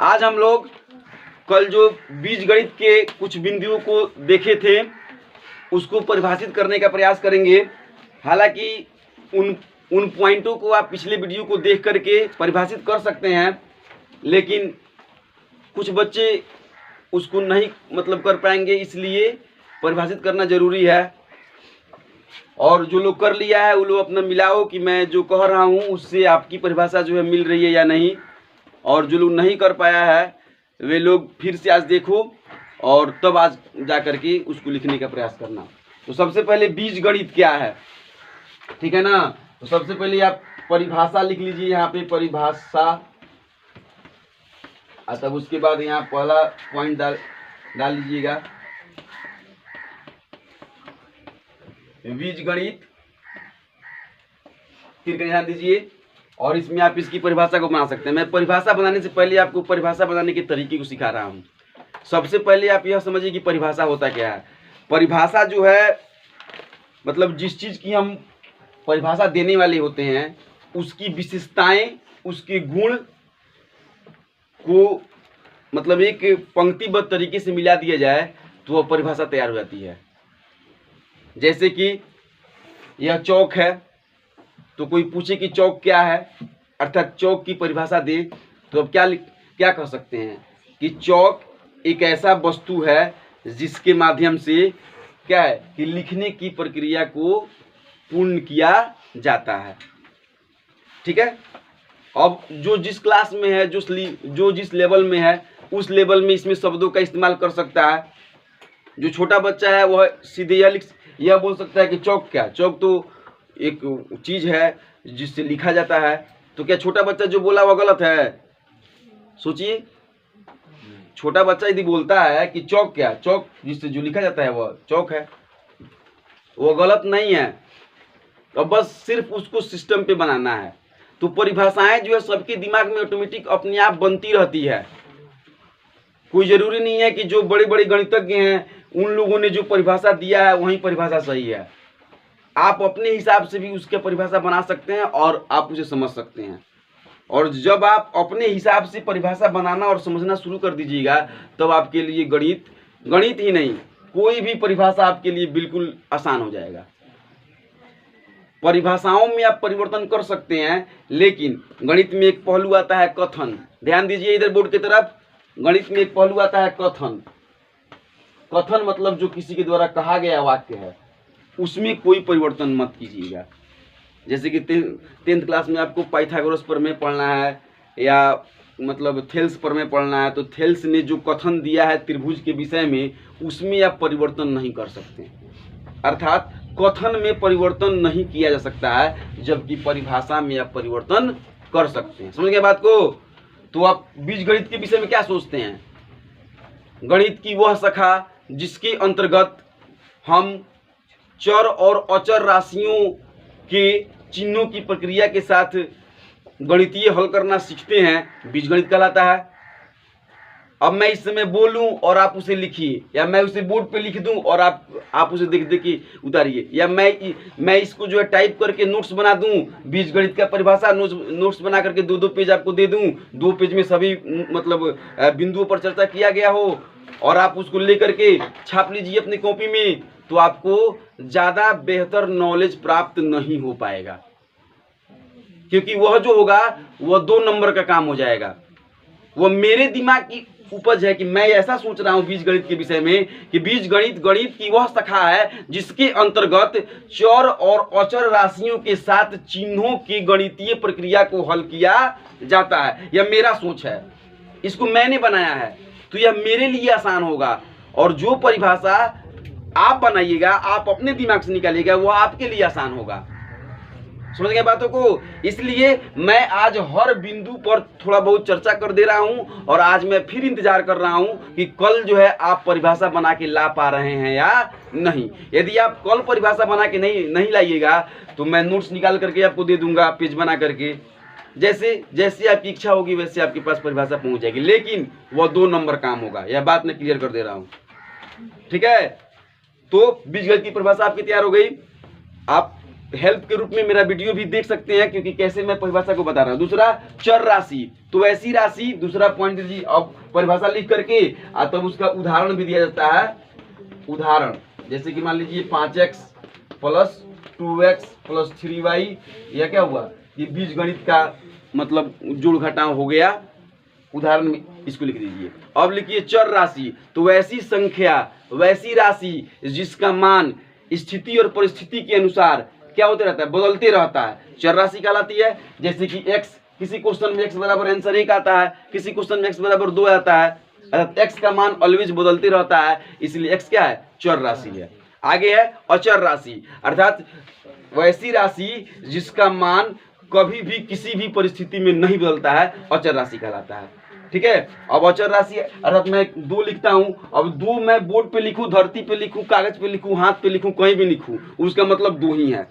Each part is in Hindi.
आज हम लोग कल जो बीजगणित के कुछ बिंदुओं को देखे थे उसको परिभाषित करने का प्रयास करेंगे। हालांकि उन पॉइंटों को आप पिछले वीडियो को देख करके परिभाषित कर सकते हैं, लेकिन कुछ बच्चे उसको नहीं कर पाएंगे, इसलिए परिभाषित करना जरूरी है। और जो लोग कर लिया है वो लोग अपना मिलाओ कि मैं जो कह रहा हूँ उससे आपकी परिभाषा जो है मिल रही है या नहीं। और जो लोग नहीं कर पाया है वे लोग फिर से आज देखो और तब आज जा करके उसको लिखने का प्रयास करना। तो सबसे पहले बीजगणित क्या है, ठीक है ना। तो सबसे पहले आप परिभाषा लिख लीजिए, यहाँ पे परिभाषा, तब उसके बाद यहाँ पहला पॉइंट डाल लीजिएगा बीजगणित। फिर ध्यान दीजिए और इसमें आप इसकी परिभाषा को बना सकते हैं। मैं परिभाषा बनाने से पहले आपको परिभाषा बनाने के तरीके को सिखा रहा हूँ। सबसे पहले आप यह समझिए कि परिभाषा होता क्या है। परिभाषा जो है मतलब जिस चीज़ की हम परिभाषा देने वाले होते हैं उसकी विशेषताएं, उसके गुण को एक पंक्तिबद्ध तरीके से मिला दिया जाए तो वह परिभाषा तैयार हो जाती है। जैसे कि यह चौक है, तो कोई पूछे कि चौक क्या है, अर्थात चौक की परिभाषा दे, तो अब क्या कह सकते हैं कि चौक एक ऐसा वस्तु है जिसके माध्यम से क्या है कि लिखने की प्रक्रिया को पूर्ण किया जाता है। ठीक है। अब जो जिस क्लास में है, जो जिस लेवल में है उस लेवल में इसमें शब्दों का इस्तेमाल कर सकता है। जो छोटा बच्चा है वह सीधे यह बोल सकता है कि चौक क्या, चौक तो एक चीज है जिससे लिखा जाता है। तो क्या छोटा बच्चा जो बोला वह गलत है? सोचिए, छोटा बच्चा यदि बोलता है कि चौक क्या, चौक जिससे जो लिखा जाता है वह चौक है, वो गलत नहीं है। अब बस सिर्फ उसको सिस्टम पे बनाना है। तो परिभाषाएं जो है सबके दिमाग में ऑटोमेटिक अपने आप बनती रहती है। कोई जरूरी नहीं है कि जो बड़े बड़े गणितज्ञ हैं उन लोगों ने जो परिभाषा दिया है वही परिभाषा सही है। आप अपने हिसाब से भी उसके परिभाषा बना सकते हैं और आप उसे समझ सकते हैं। और जब आप अपने हिसाब से परिभाषा बनाना और समझना शुरू कर दीजिएगा तब आपके लिए गणित ही नहीं, कोई भी परिभाषा आपके लिए बिल्कुल आसान हो जाएगा। परिभाषाओं में आप परिवर्तन कर सकते हैं, लेकिन गणित में एक पहलू आता है कथन। ध्यान दीजिए इधर बोर्ड की तरफ, गणित में एक पहलू आता है कथन। कथन मतलब जो किसी के द्वारा कहा गया वाक्य है उसमें कोई परिवर्तन मत कीजिएगा। जैसे कि 10th क्लास में आपको पाइथागोरस प्रमेय पढ़ना है या थेल्स प्रमेय पढ़ना है, तो थेल्स ने जो कथन दिया है त्रिभुज के विषय में उसमें आप परिवर्तन नहीं कर सकते। अर्थात कथन में परिवर्तन नहीं किया जा सकता है, जबकि परिभाषा में आप परिवर्तन कर सकते हैं। समझ गए बात को? तो आप बीजगणित के विषय में क्या सोचते हैं? गणित की वह शाखा जिसके अंतर्गत हम चर और अचर राशियों के चिन्हों की प्रक्रिया के साथ गणितीय हल करना सीखते हैं, बीजगणित कहलाता है। अब मैं इस समय बोलूं और आप उसे लिखिए, या मैं उसे बोर्ड पे लिख दूं और आप उसे देख के उतारिए, या मैं इसको जो है टाइप करके नोट्स बना दूं, बीजगणित का परिभाषा नोट्स बना करके 2-2 पेज आपको दे दूं, 2 पेज में सभी बिंदुओं पर चर्चा किया गया हो और आप उसको लेकर के छाप लीजिए अपनी कॉपी में, तो आपको ज्यादा बेहतर नॉलेज प्राप्त नहीं हो पाएगा, क्योंकि वह जो होगा वह 2 नंबर का काम हो जाएगा। वह मेरे दिमाग की उपज है कि मैं ऐसा सोच रहा हूं बीजगणित के विषय में कि बीजगणित गणित की वह शाखा है जिसके अंतर्गत चर और अचर राशियों के साथ चिन्हों की गणितीय प्रक्रिया को हल किया जाता है। यह मेरा सोच है, इसको मैंने बनाया है, तो यह मेरे लिए आसान होगा। और जो परिभाषा आप बनाइएगा, आप अपने दिमाग से निकालिएगा, वह आपके लिए आसान होगा। समझ गए बातों को? इसलिए मैं आज हर बिंदु पर थोड़ा बहुत चर्चा कर दे रहा हूं और आज मैं फिर इंतजार कर रहा हूं कि कल जो है आप परिभाषा बना के ला पा रहे हैं या नहीं। यदि आप कल परिभाषा बना के नहीं लाइएगा तो मैं नोट्स निकाल करके आपको दे दूंगा पेज बना करके। जैसे आपकी इच्छा होगी वैसे आपके पास परिभाषा पहुंच जाएगी, लेकिन वह 2 नंबर काम होगा। यह बात मैं क्लियर कर दे रहा हूं, ठीक है। तो बीजगणित की परिभाषा आपकी तैयार हो गई। आप हेल्प के रूप में मेरा वीडियो भी देख सकते हैं, क्योंकि कैसे मैं परिभाषा को बता रहा हूँ। दूसरा चर राशि, तो ऐसी राशि, दूसरा पॉइंट दीजिए। अब परिभाषा लिख करके तब उसका उदाहरण भी दिया जाता है। उदाहरण जैसे कि मान लीजिए 5x plus 2x plus 3y, यह क्या हुआ, ये बीजगणित का मतलब जोड़ घटाव हो गया। उदाहरण में इसको लिख दीजिए। अब लिखिए चर राशि, तो वैसी संख्या, वैसी राशि जिसका मान स्थिति और परिस्थिति के अनुसार क्या होते रहता है, बदलते रहता है, चर राशि कहलाती है। जैसे कि x, किसी क्वेश्चन में x बराबर आंसर 1 आता है, किसी क्वेश्चन में x बराबर 2 आता है, अर्थात x का मान ऑलवेज बदलते रहता है, इसलिए x क्या है, चर राशि है। आगे है अचर राशि, अर्थात वैसी राशि जिसका मान कभी भी किसी भी परिस्थिति में नहीं बदलता है, अचर राशि कहलाता है। ठीक है। अब अचर राशि अर्थात मैं 2 लिखता हूं, अब 2 मैं बोर्ड पे लिखूं, धरती पे लिखूं, कागज पे लिखूं, हाथ पे लिखूं, कहीं भी लिखूं, उसका मतलब 2 ही है।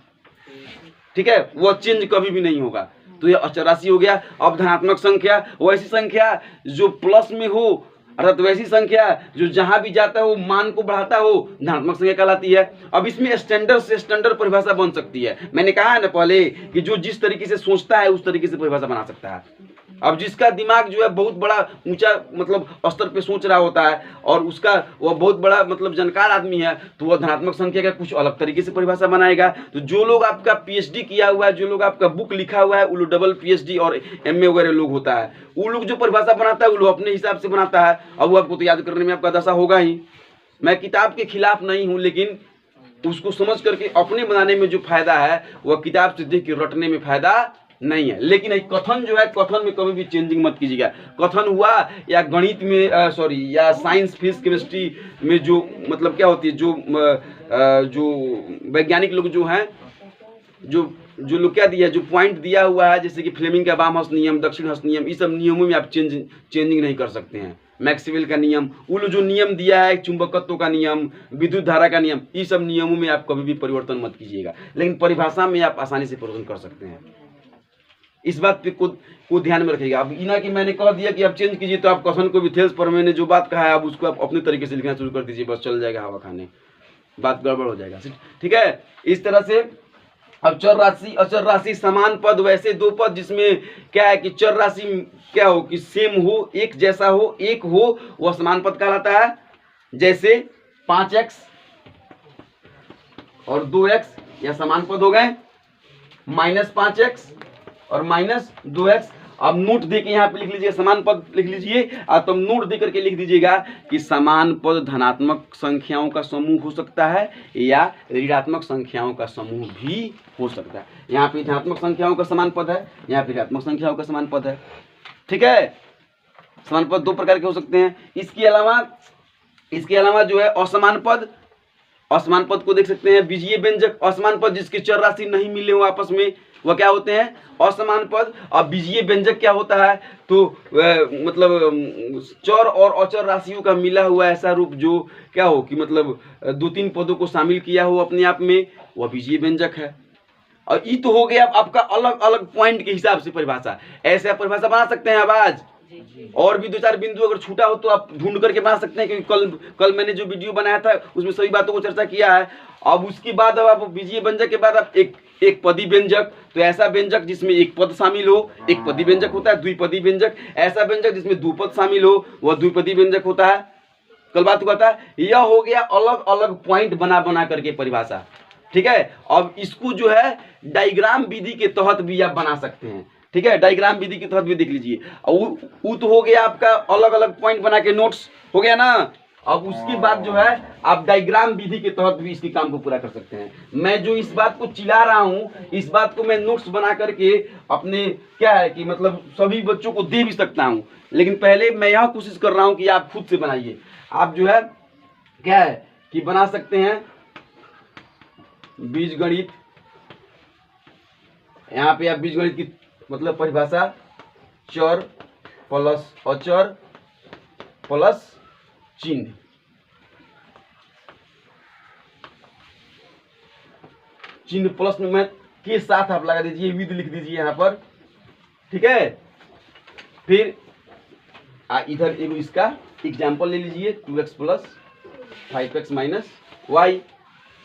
ठीक है, वो चेंज कभी भी नहीं होगा, तो ये अचर राशि हो गया। अब धनात्मक संख्या, वैसी संख्या जो प्लस में हो, अर्थात वैसी संख्या जो जहां भी जाता है वो मान को बढ़ाता हो, धनात्मक संख्या कहलाती है। अब इसमें स्टैंडर्ड से स्टैंडर्ड परिभाषा बन सकती है। मैंने कहा है ना पहले कि जो जिस तरीके से सोचता है उस तरीके से परिभाषा बना सकता है। अब जिसका दिमाग जो है बहुत बड़ा ऊंचा मतलब स्तर पे सोच रहा होता है और उसका वह बहुत बड़ा मतलब जानकार आदमी है, तो वह धनात्मक संख्या का कुछ अलग तरीके से परिभाषा बनाएगा। तो जो लोग आपका पीएचडी किया हुआ है, जो लोग आपका बुक लिखा हुआ है, वो लोग डबल पीएचडी और एमए वगैरह लोग होता है, वो लोग जो परिभाषा बनाता है वो लोग अपने हिसाब से बनाता है। अब वो आपको तो याद करने में आपका दशा होगा ही। मैं किताब के खिलाफ नहीं हूँ, लेकिन उसको समझ करके अपने बनाने में जो फायदा है वह किताब से देख के रटने में फायदा नहीं है। लेकिन एक कथन जो है, कथन में कभी भी चेंजिंग मत कीजिएगा। कथन हुआ या गणित में या साइंस, फिजिक्स, केमिस्ट्री में जो मतलब क्या होती है, जो वैज्ञानिक लोग जो हैं, जो लोग क्या दिया, जो पॉइंट दिया हुआ है, जैसे कि फ्लेमिंग का वाम हस्त नियम, दक्षिण हस्त नियम, इस सब नियमों में आप चेंजिंग नहीं कर सकते हैं। मैक्सवेल का नियम, वो जो नियम दिया है, चुंबकत्व का नियम, विद्युत धारा का नियम, इस सब नियमों में आप कभी भी परिवर्तन मत कीजिएगा। लेकिन परिभाषा में आप आसानी से परिवर्तन कर सकते हैं। इस बात पे को ध्यान में रखिएगा। अब इना कि मैंने कह दिया कि आप चेंज कीजिए, तो आप कथन को भी थेल्स पर मैंने जो बात कहा है आप उसको आप अपने तरीके से लिखना शुरू कर दीजिए, बस चल जाएगा हवा खाने, बात गड़बड़ हो जाएगा। ठीक है, इस तरह से। अब चर राशि, अचर राशि, समान पद, वैसे 2 पद जिसमें क्या है कि चर राशि क्या हो कि सेम हो, एक जैसा हो, एक हो, वह समान पद कहलाता है। जैसे 5x और 2x यह समान पद हो गए, -5x और -2x। अब नोट दे के यहाँ पे लिख लीजिए, समान पद लिख लीजिए, तो नोट दे करके लिख दीजिएगा कि समान पद धनात्मक संख्याओं का समूह हो सकता है या ऋणात्मक संख्याओं का समूह भी हो सकता है। यहाँ पे धनात्मक संख्याओं का समान पद है, यहाँ पे ऋणात्मक संख्याओं का समान पद है। ठीक है, समान पद 2 प्रकार के हो सकते हैं। इसके अलावा जो है असमान पद, असमान पद को देख सकते हैं। बीजीय व्यंजक, असमान पद जिसके चर राशि नहीं मिले हो आपस में, वह क्या होते हैं, असमान पद। अब बीजीय व्यंजक क्या होता है, तो मतलब चर और अचर राशियों का मिला हुआ ऐसा रूप जो क्या हो कि मतलब 2-3 पदों को शामिल किया हो अपने आप में, वह बीजीय व्यंजक है। और ये तो हो गया आपका अलग अलग पॉइंट के हिसाब से परिभाषा। ऐसे आप परिभाषा बना सकते हैं। आवाज और भी 2-4 बिंदु अगर छूटा हो तो आप ढूंढ करके बना सकते हैं, क्योंकि कल मैंने जो वीडियो बनाया था उसमें सभी बातों को चर्चा किया है। अब उसके बाद अब आप बीजीय व्यंजक के बाद आप एक पदी व्यंजक, तो ऐसा व्यंजक जिसमें एक पद शामिल हो, एक पदी व्यंजक होता है। द्विपदी व्यंजक, ऐसा व्यंजक जिसमें 2 पद शामिल हो, वह द्विपदी व्यंजक होता है। कल बात हुआ था। यह हो गया अलग अलग पॉइंट बना करके परिभाषा। ठीक है, अब इसको जो है डायग्राम विधि के तहत भी आप बना सकते हैं। ठीक है, डायग्राम विधि के तहत भी देख लीजिए। वो तो हो गया आपका अलग अलग पॉइंट बना के नोट्स हो गया ना। अब उसके बाद जो है आप डायग्राम विधि के तहत भी इसके काम को पूरा कर सकते हैं। मैं जो इस बात को चिल्ला रहा हूँ, इस बात को मैं नोट्स बना करके अपने क्या है कि मतलब सभी बच्चों को दे भी सकता हूँ, लेकिन पहले मैं यह कोशिश कर रहा हूँ कि आप खुद से बनाइए। आप जो है क्या है कि बना सकते हैं बीजगणित। यहाँ पे आप बीजगणित की मतलब परिभाषा चर प्लस अचर प्लस चिन्ह, चिन्ह प्लस में के साथ आप लगा दीजिए, विद लिख दीजिए यहाँ पर। ठीक है, फिर इधर एक इसका एग्जाम्पल ले लीजिए, 2x plus 5x minus y।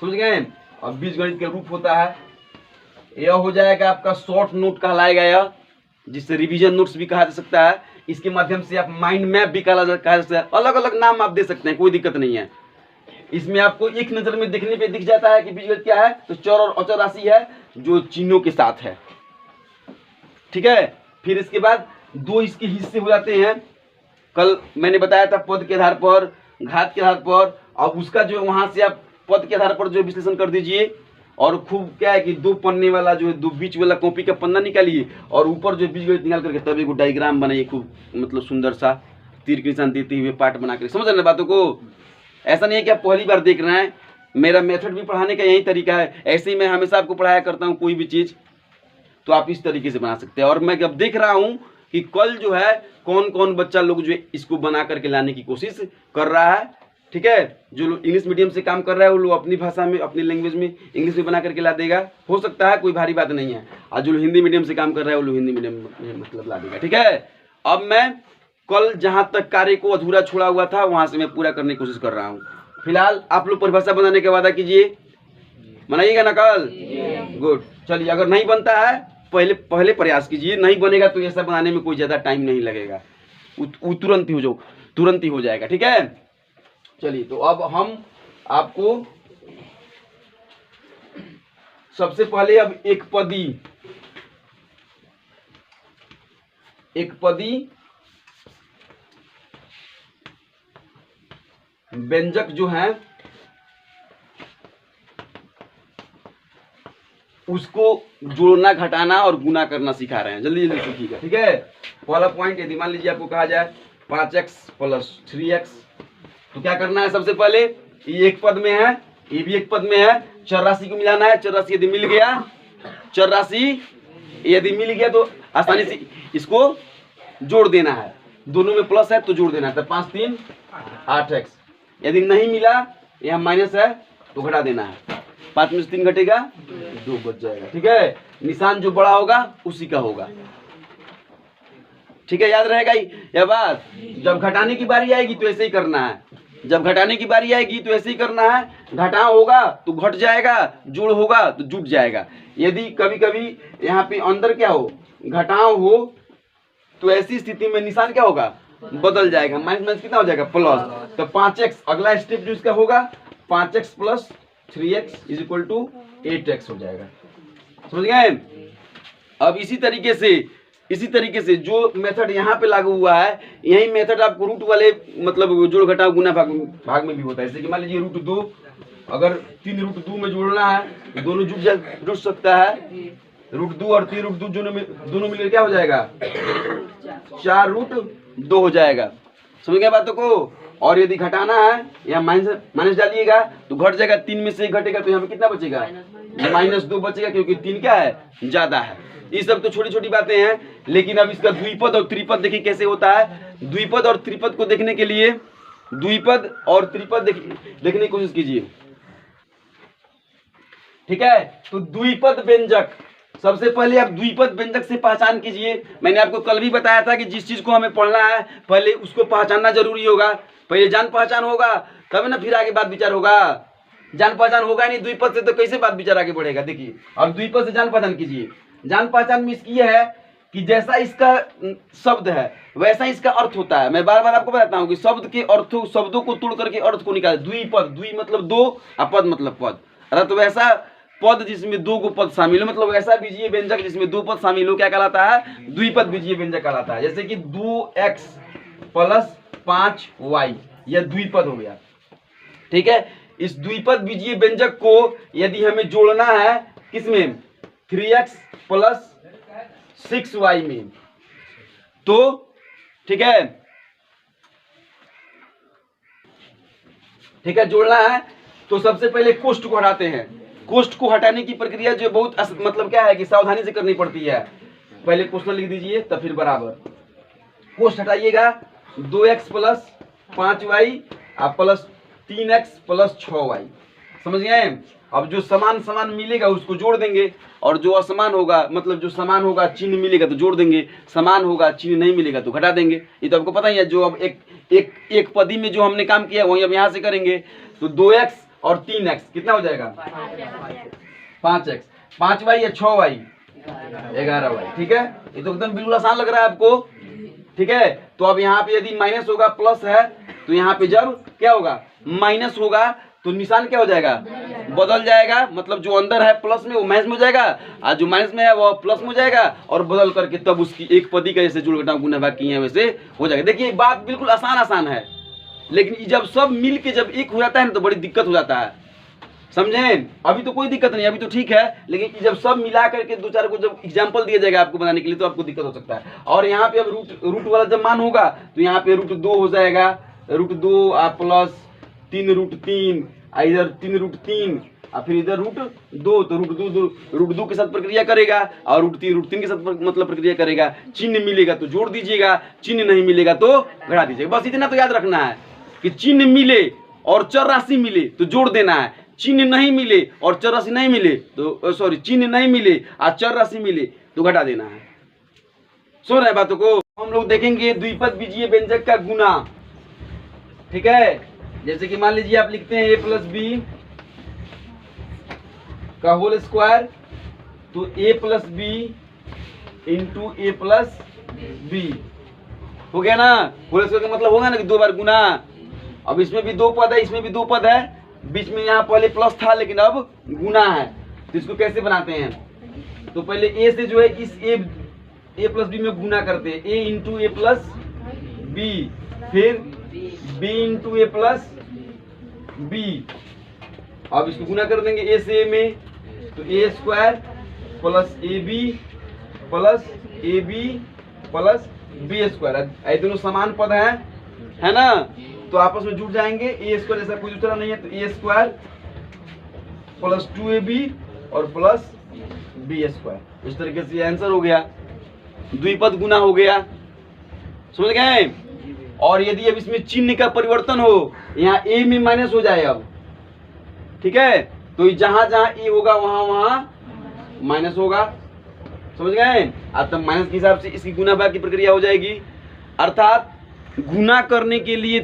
समझ गए। अब बीजगणित का रूप होता है यह हो जाएगा आपका शॉर्ट नोट कहलाएगा यह, जिससे रिवीजन नोट्स भी कहा जा सकता है। इसके माध्यम से आप माइंड मैप भी कहा जा सकता है, अलग अलग नाम आप दे सकते हैं, कोई दिक्कत नहीं है। इसमें आपको एक नजर में देखने पे दिख जाता है कि बीजगणित क्या है, तो चर और अचर राशि है जो चिन्हों के साथ है, ठीक है। फिर इसके बाद दो इसके हिस्से हो जाते हैं, कल मैंने बताया था पद के आधार पर, घात के आधार पर। अब उसका जो वहां से आप पद के आधार पर जो विश्लेषण कर दीजिए, और खूब क्या है कि दो पन्ने वाला जो दो बीच वाला कॉपी का पन्ना निकालिए और ऊपर जो बीजगणित निकाल करके तब एक डायग्राम बनाइए, खूब मतलब सुंदर सा तीर के निशान देते हुए पार्ट बना कर। समझ रहे हैं बातों को? ऐसा नहीं है कि आप पहली बार देख रहे हैं, मेरा मेथड भी पढ़ाने का यही तरीका है। ऐसे ही मैं हमेशा आपको पढ़ाया करता हूँ कोई भी चीज़, तो आप इस तरीके से बना सकते हैं। और मैं अब देख रहा हूँ कि कल जो है कौन कौन बच्चा लोग जो इसको बना करके लाने की कोशिश कर रहा है, ठीक है। जो लोग इंग्लिश मीडियम से काम कर रहा है वो लोग अपनी भाषा में, अपनी लैंग्वेज में, इंग्लिश में बना करके ला देगा, हो सकता है, कोई भारी बात नहीं है। और जो लोग हिंदी मीडियम से काम कर रहा है वो लोग हिंदी मीडियम में मतलब ला देगा, ठीक है। अब मैं कल जहाँ तक कार्य को अधूरा छोड़ा हुआ था वहाँ से मैं पूरा करने की कोशिश कर रहा हूँ। फिलहाल आप लोग परिभाषा बनाने का वादा कीजिए, बनाइएगा ना कल? गुड। चलिए, अगर नहीं बनता है पहले प्रयास कीजिए, नहीं बनेगा तो ऐसा बनाने में कोई ज़्यादा टाइम नहीं लगेगा, तुरंत ही हो जाएगा, ठीक है। चलिए, तो अब हम आपको सबसे पहले अब एक पदी व्यंजक जो है उसको जोड़ना, घटाना और गुना करना सिखा रहे हैं। जल्दी जल्दी सीखिएगा, ठीक है। पहला पॉइंट, यदि मान लीजिए आपको कहा जाए 5x + 3x, तो क्या करना है? सबसे पहले ये एक पद में है, ये भी एक पद में है, चर राशि को मिलाना है। चर राशि यदि मिल गया तो आसानी से इसको जोड़ देना है, दोनों में प्लस है तो जोड़ देना है। तो 5 3 8x। यदि नहीं मिला, यहाँ माइनस है तो घटा देना है, 5 में से 3 घटेगा 2 बच जाएगा, ठीक है। निशान जो बड़ा होगा उसी का होगा, ठीक है। याद रहेगा यह बात। जब घटाने की बारी आएगी तो ऐसे ही करना है, घटाव होगा तो घट जाएगा, जोड़ होगा तो जुट जाएगा। यदि कभी कभी यहाँ पे अंदर क्या हो, घटाव हो, तो ऐसी स्थिति में निशान क्या होगा, बदल जाएगा, माइनस कितना हो जाएगा, प्लस। तो 5x अगला स्टेप जो इसका होगा, 5x + 3x = 8x हो जाएगा। समझ गए? अब इसी तरीके से जो मेथड यहाँ पे लागू हुआ है, यही मेथड आपको रूट वाले मतलब जोड़ घटाव गुना भाग में भी होता है। जैसे कि मान लीजिए √2, अगर 3 √2 में जोड़ना है तो दोनों जुट सकता है। √2 और 3 √2 दोनों मिलकर क्या हो जाएगा, 4 √2 हो जाएगा। समझ गए बातों को? और यदि घटाना है, यहाँ माइनस डालिएगा तो घट जाएगा, 3 में से घटेगा तो यहाँ पे कितना बचेगा, -2 बचेगा, क्योंकि 3 क्या है, ज्यादा है। ये सब तो छोटी छोटी बातें हैं, लेकिन अब इसका द्विपद और त्रिपद देखिए कैसे होता है। द्विपद और त्रिपद को देखने के लिए द्विपद और त्रिपद देखने की कोशिश कीजिए, ठीक है। तो द्विपद व्यंजक, सबसे पहले आप द्विपद व्यंजक से पहचान कीजिए। मैंने आपको कल भी बताया था कि जिस चीज को हमें पढ़ना है पहले उसको पहचानना जरूरी होगा, पहले जान पहचान होगा तब ना फिर आगे बात विचार होगा। जान पहचान होगा नहीं द्विपद से तो कैसे बात विचार आगे बढ़ेगा। देखिए, अब द्विपद से जान पहचान कीजिए। जान पहचान में इसकी है कि जैसा इसका शब्द है वैसा इसका अर्थ होता है। मैं बार बार आपको बताता हूँ कि शब्द के अर्थों, शब्दों को तोड़ करके अर्थ को निकाले। द्विपद, द्वि मतलब दो और पद मतलब पद, अर्थात वैसा पद जिसमें 2 को पद शामिल हो, मतलब ऐसा बीजीय व्यंजक जिसमें 2 पद शामिल हो, क्या कहलाता है, द्विपद बीजीय व्यंजक कहलाता है। जैसे कि 2x + 5y, यह द्विपद हो गया, ठीक है। इस द्विपद बीजीय व्यंजक को यदि हमें जोड़ना है किसमें, 3x + 6y में, तो ठीक है, जोड़ना है तो सबसे पहले कोष्ठ को हटाते हैं। कोष्ठ को हटाने की प्रक्रिया जो बहुत मतलब क्या है कि सावधानी से करनी पड़ती है। पहले क्वेश्चन लिख दीजिए तब फिर बराबर, कोष्ठ हटाइएगा, 2x + 5y + 3x + 6y। समझ गए? अब जो समान मिलेगा उसको जोड़ देंगे, और जो असमान होगा, मतलब जो समान होगा चिन्ह मिलेगा तो जोड़ देंगे, समान होगा चिन्ह नहीं मिलेगा तो घटा देंगे। ये तो आपको पता ही है। जो अब एक पदी में जो हमने काम किया वही अब यहाँ से करेंगे। तो 2x और 3x कितना हो जाएगा, 5x। 5y या 6y 11y। ठीक है, ये तो एकदम बिल्कुल आसान लग रहा है आपको। ठीक है, तो अब यहाँ पे यदि माइनस होगा प्लस है, तो यहाँ पे जब क्या होगा माइनस होगा तो निशान क्या हो जाएगा बदल जाएगा, मतलब जो अंदर है प्लस में वो माइनस में हो जाएगा, और जो माइनस में है वो प्लस में हो जाएगा, और बदल करके तब उसकी एक पदी का जैसे जोड़ घटा गुना भाग किए हैं वैसे हो जाएगा। देखिए बात बिल्कुल आसान है, लेकिन जब सब मिल के जब एक हो जाता है ना तो बड़ी दिक्कत हो जाता है, समझें। अभी तो कोई दिक्कत नहीं, अभी तो ठीक है, लेकिन जब सब मिला करके दो चार को जब एग्जाम्पल दिया जाएगा आपको बनाने के लिए तो आपको दिक्कत हो सकता है। और यहाँ पे अब रूट वाला जब मान होगा तो यहाँ पे √2 हो जाएगा, √2 प्लस 3√3, इधर 3√3 और फिर इधर √2, तो √2 के साथ प्रक्रिया करेगा और √3 के साथ मतलब प्रक्रिया करेगा। चिन्ह मिलेगा तो जोड़ दीजिएगा, चिन्ह नहीं मिलेगा तो घटा दीजिएगा। बस इतना तो याद रखना है कि चिन्ह मिले और चर राशि मिले तो जोड़ देना है, चिन्ह नहीं मिले और चर राशि नहीं मिले तो चिन्ह नहीं मिले और चर राशि मिले तो घटा देना है। सुन रहे बातों को। हम लोग देखेंगे द्विपद बीजीय व्यंजक का गुना। ठीक है, जैसे कि मान लीजिए आप लिखते हैं a + b का होल स्क्वायर, तो a + b into a + b हो गया ना। होल स्क्वायर का मतलब होगा ना कि 2 बार गुना। अब इसमें भी 2 पद है, इसमें भी 2 पद है, बीच में यहाँ पहले प्लस था लेकिन अब गुना है, तो इसको कैसे बनाते हैं, तो पहले a से जो है इस a + b में गुना करते हैं, a इंटू a + b, फिर b इंटू a + b। अब इसको गुना कर देंगे a से a में, तो a² + ab + b²। ये दोनों समान पद है ना, तो आपस में जुड़ जाएंगे। a² जैसा कोई दूसरा नहीं है, तो a² + 2ab और प्लस b²। इस तरीके से आंसर हो गया, द्विपद गुना हो गया, समझ गए। और यदि अब इसमें चिन्ह का परिवर्तन हो, यहाँ a में माइनस हो जाए अब, ठीक है, तो जहां जहां a होगा वहां माइनस होगा, समझ गए। अब तब माइनस के हिसाब से इसकी गुना भाग की प्रक्रिया हो जाएगी। अर्थात गुना करने के लिए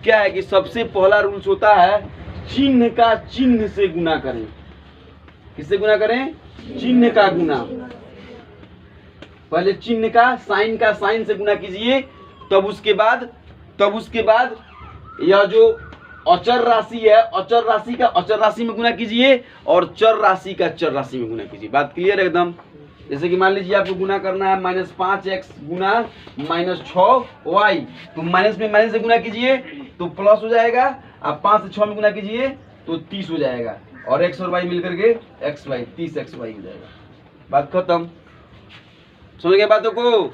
क्या है कि सबसे पहला रूल्स होता है चिन्ह का चिन्ह से गुना करें। किससे गुना करें? चिन्ह का गुना। पहले चिन्ह का साइन से गुना कीजिए, तब उसके बाद यह जो अचर राशि है, अचर राशि का अचर राशि में गुना कीजिए और चर राशि का चर राशि में गुना कीजिए। बात क्लियर है एकदम। जैसे कि मान लीजिए आपको गुना करना है -5x गुना -6y, तो माइनस में माइनस से गुना कीजिए तो प्लस हो जाएगा, अब 5 से 6 में गुना कीजिए तो 30 हो जाएगा, और x और y मिलकर के xy 30xy हो जाएगा। बात खत्म, समझ गए बातों को।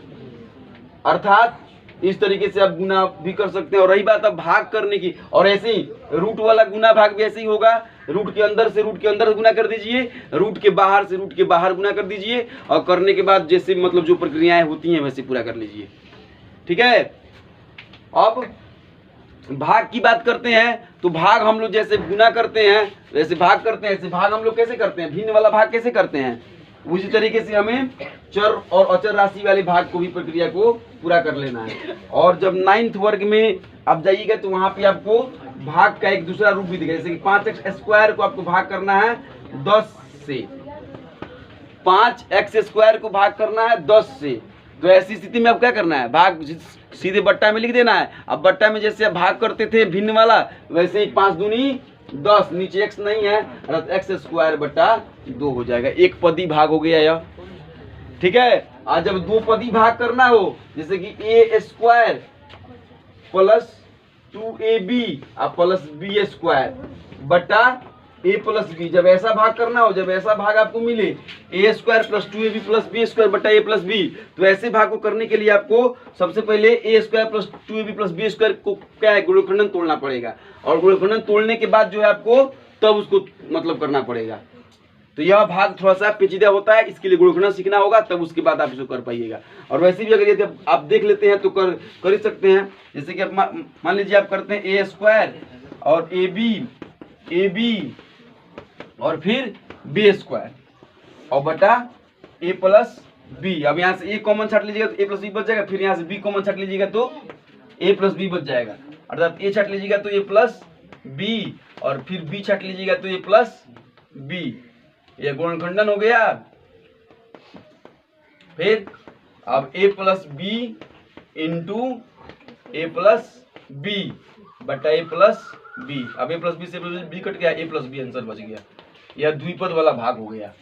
अर्थात इस तरीके से आप गुना भी कर सकते हैं। और रही बात अब भाग करने की, और ऐसे ही रूट वाला गुना भाग भी ऐसे ही होगा। रूट के अंदर गुना कर दीजिए, रूट के बाहर गुना कर दीजिए, और करने के बाद जैसे मतलब जो प्रक्रियाएं होती हैं वैसे पूरा कर लीजिए, ठीक है। अब भाग की बात करते हैं, तो भाग हम लोग जैसे गुना करते हैं वैसे भाग करते हैं। ऐसे भाग हम लोग कैसे करते हैं, भिन्न वाला भाग कैसे करते हैं, उसी तरीके से हमें चर और अचर राशि वाले भाग को भी प्रक्रिया को पूरा कर लेना है। और जब 9th वर्ग में आप जाइएगा तो वहां पे आपको भाग का एक दूसरा रूप भी दिखेगा। जैसे कि 5x² को आपको भाग करना है 10 से, 5x² को भाग करना है 10 से, तो ऐसी स्थिति में अब क्या करना है, भाग सीधे बट्टा में लिख देना है। अब बट्टा में जैसे आप भाग करते थे भिन्न वाला, वैसे ही 5 दूनी 10, नीचे x नहीं है, x² / 2 हो जाएगा। एक पदी भाग हो गया यह, ठीक है। आज जब 2 पदी भाग करना हो, जैसे कि a² + 2ab + b² बटा a + b, जब ऐसा भाग करना हो, जब ऐसा भाग आपको मिले a² + 2ab + b² बटा a + b, तो ऐसे भाग को करने के लिए आपको सबसे पहले a² + 2ab + b² को क्या है, गुणनखंडन तोड़ना पड़ेगा। और गुणनखंडन तोड़ने के बाद जो है आपको तब उसको मतलब करना पड़ेगा। तो यह भाग थोड़ा सा पेचीदा होता है, इसके लिए गुणनखंडन सीखना होगा, तब उसके बाद आप इसको कर पाइएगा। और वैसे भी अगर यदि आप देख लेते हैं तो कर ही सकते हैं। जैसे कि आप मान लीजिए आप करते हैं a² और ab और फिर b² और बटा a + b। अब यहाँ से a कॉमन छाट लीजिएगा तो a + b बच जाएगा, फिर यहाँ से b कॉमन छाट लीजिएगा तो a + b बच जाएगा। अर्थात a छाट लीजिएगा तो a + b और फिर b छाट लीजिएगा तो a + b, ये गुणनखंडन हो गया। फिर अब a plus B into A plus B बटा ए प्लस बी। अब a प्लस बी से बी कट गया, a प्लस बी आंसर बच गया। यह द्विपद वाला भाग हो गया।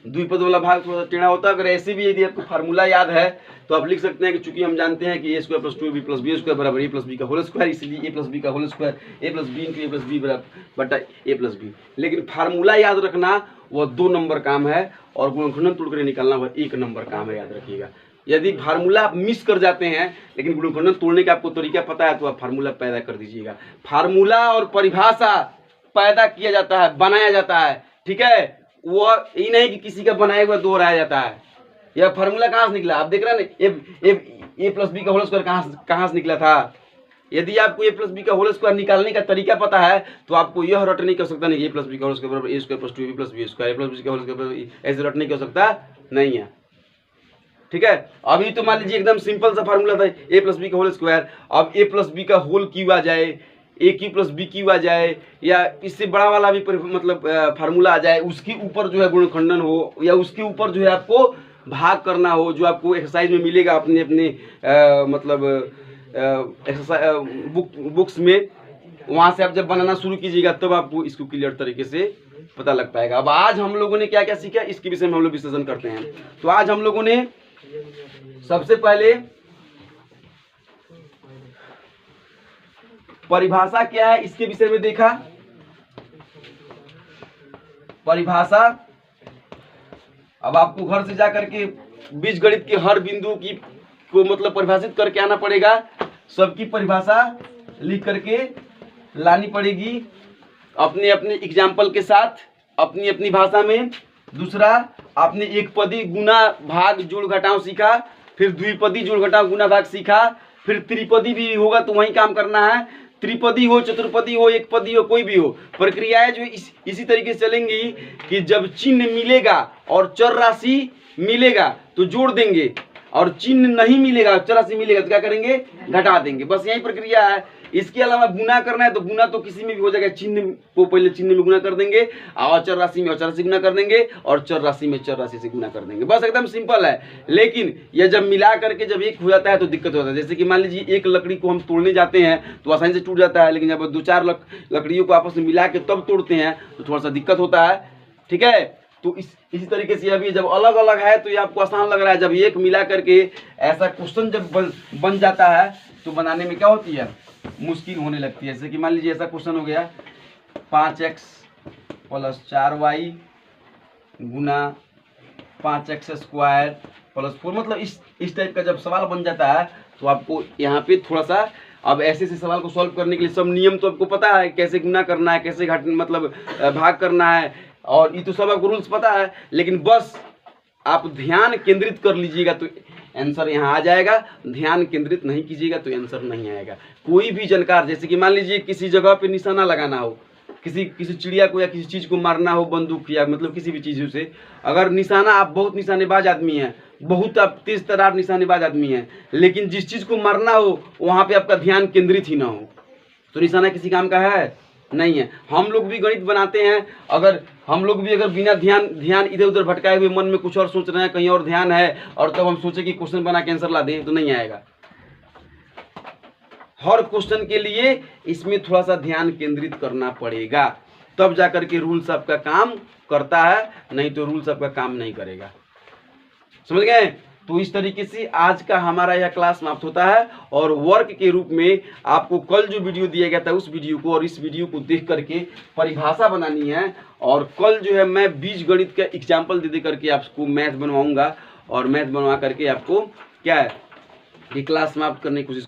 द्विपद वाला भाग थोड़ा टेढ़ा होता है। अगर ऐसे भी यदि आपको फार्मूला याद है तो आप लिख सकते हैं कि चूंकि हम जानते हैं कि A square plus 2b plus B square बराबर ए प्लस बी का होल स्क्वायर, इसलिए ए प्लस बी का whole square A plus B into A plus B बराबर बटा ए प्लस बी। लेकिन फार्मूला याद रखना वह 2 नंबर काम है और गुणनखंडन तोड़ कर निकालना वह 1 नंबर काम है, याद रखिएगा। यदि फार्मूला आप मिस कर जाते हैं लेकिन गुणनखंडन तोड़ने का आपको तरीका पता है तो आप फार्मूला पैदा कर दीजिएगा। फार्मूला और परिभाषा पैदा किया जाता है, बनाया जाता है, ठीक है। वो ये नहीं कि किसी का बनाया हुआ दोहराया जाता है। यह फार्मूला कहाँ से निकला आप देख रहे हैं ना, ए प्लस बी का होल स्क्वायर कहाँ से निकला था। यदि आपको ए प्लस बी का होल स्क्वायर निकालने का तरीका पता है तो आपको यह रट नहीं कर सकता नहीं, ए प्लस बी का होल स्क्वायर बराबर A square plus 2b plus B square, A plus B का होल स्क्वायर ऐसे रट नहीं कर सकता नहीं है, ठीक है। अभी तो मान लीजिए एकदम सिंपल सा फार्मूला था ए प्लस बी का होल स्क्वायर। अब ए प्लस बी का होल क्यों आ जाए, ए क्यू प्लस बी क्यू आ जाए, या इससे बड़ा वाला भी मतलब फार्मूला आ जाए, उसके ऊपर जो है गुणनखंडन हो, या उसके ऊपर जो है आपको भाग करना हो, जो आपको एक्सरसाइज में मिलेगा अपने अपने मतलब एक्सरसाइज बुक्स में, वहाँ से आप जब बनाना शुरू कीजिएगा तब आपको इसको क्लियर तरीके से पता लग पाएगा। अब आज हम लोगों ने क्या क्या सीखा इसके विषय में हम लोग विश्लेषण करते हैं। तो आज हम लोगों ने सबसे पहले परिभाषा क्या है इसके विषय में देखा। परिभाषा अब आपको घर से जाकर के बीजगणित के हर बिंदु की को मतलब परिभाषित करके आना पड़ेगा, सबकी परिभाषा लिख करके लानी पड़ेगी अपने अपने एग्जाम्पल के साथ, अपनी अपनी भाषा में। दूसरा, आपने एक पदी गुना भाग जोड़ घटाव सीखा, फिर द्विपदी जोड़ घटाव गुना भाग सीखा, फिर त्रिपदी भी होगा तो वही काम करना है। त्रिपदी हो, चतुर्पदी हो, एक पदी हो, कोई भी हो, प्रक्रियाएं जो इसी तरीके से चलेंगी कि जब चिन्ह मिलेगा और चर राशि मिलेगा तो जोड़ देंगे, और चिन्ह नहीं मिलेगा चर राशि मिलेगा तो क्या करेंगे, घटा देंगे। बस यही प्रक्रिया है। इसके अलावा गुना करना है तो गुना तो किसी में भी हो जाएगा, चिन्ह को पहले चिन्ह में गुना कर देंगे, और चर राशि में अचर राशि गुना कर देंगे, और चर राशि में चर राशि से गुना कर देंगे। बस एकदम सिंपल है। लेकिन यह जब मिला करके जब एक हो जाता है तो दिक्कत होता है। जैसे कि मान लीजिए एक लकड़ी को हम तोड़ने जाते हैं तो आसानी से टूट जाता है, लेकिन जब 2-4 लकड़ियों को आपस में मिला के तब तोड़ते हैं तो थोड़ा सा दिक्कत होता है, ठीक है। तो इसी तरीके से अभी जब अलग अलग है तो ये आपको आसान लग रहा है। जब एक मिला करके ऐसा क्वेश्चन जब बन जाता है तो बनाने में क्या होती है, मुश्किल होने लगती है। जैसे कि मान लीजिए ऐसा क्वेश्चन हो गया 5x प्लस 4y गुना 5x स्क्वायर प्लस 4, मतलब इस टाइप का जब सवाल बन जाता है तो आपको यहाँ पे थोड़ा सा अब ऐसे सवाल को सॉल्व करने के लिए सब नियम तो आपको पता है, कैसे गुना करना है, कैसे घट मतलब भाग करना है, और ये तो सब आपको रूल्स पता है। लेकिन बस आप ध्यान केंद्रित कर लीजिएगा तो आंसर यहाँ आ जाएगा, ध्यान केंद्रित नहीं कीजिएगा तो आंसर नहीं आएगा। कोई भी जानकार, जैसे कि मान लीजिए किसी जगह पे निशाना लगाना हो, किसी चिड़िया को या किसी चीज़ को मारना हो बंदूक या मतलब किसी भी चीज़ से, अगर निशाना आप बहुत निशानेबाज आदमी हैं, बहुत आप तेज तरार निशानेबाज आदमी हैं, लेकिन जिस चीज़ को मारना हो वहाँ पे आपका ध्यान केंद्रित ही ना हो तो निशाना किसी काम का है नहीं है। हम लोग भी गणित बनाते हैं, अगर हम लोग भी अगर बिना ध्यान इधर उधर भटकाए हुए मन में कुछ और सोच रहे हैं, कहीं और ध्यान है, और तब हम सोचे कि क्वेश्चन बना के आंसर ला दें तो नहीं आएगा। हर क्वेश्चन के लिए इसमें थोड़ा सा ध्यान केंद्रित करना पड़ेगा, तब जाकर के रूल्स आपका काम करता है, नहीं तो रूल्स आपका काम नहीं करेगा। समझ गए। तो इस तरीके से आज का हमारा यह क्लास समाप्त होता है, और वर्क के रूप में आपको कल जो वीडियो दिया गया था उस वीडियो को और इस वीडियो को देख करके परिभाषा बनानी है, और कल जो है मैं बीजगणित का एग्जाम्पल दे करके आपको मैथ बनवाऊंगा, और मैथ बनवा करके आपको क्या है ये क्लास समाप्त करने की कोशिश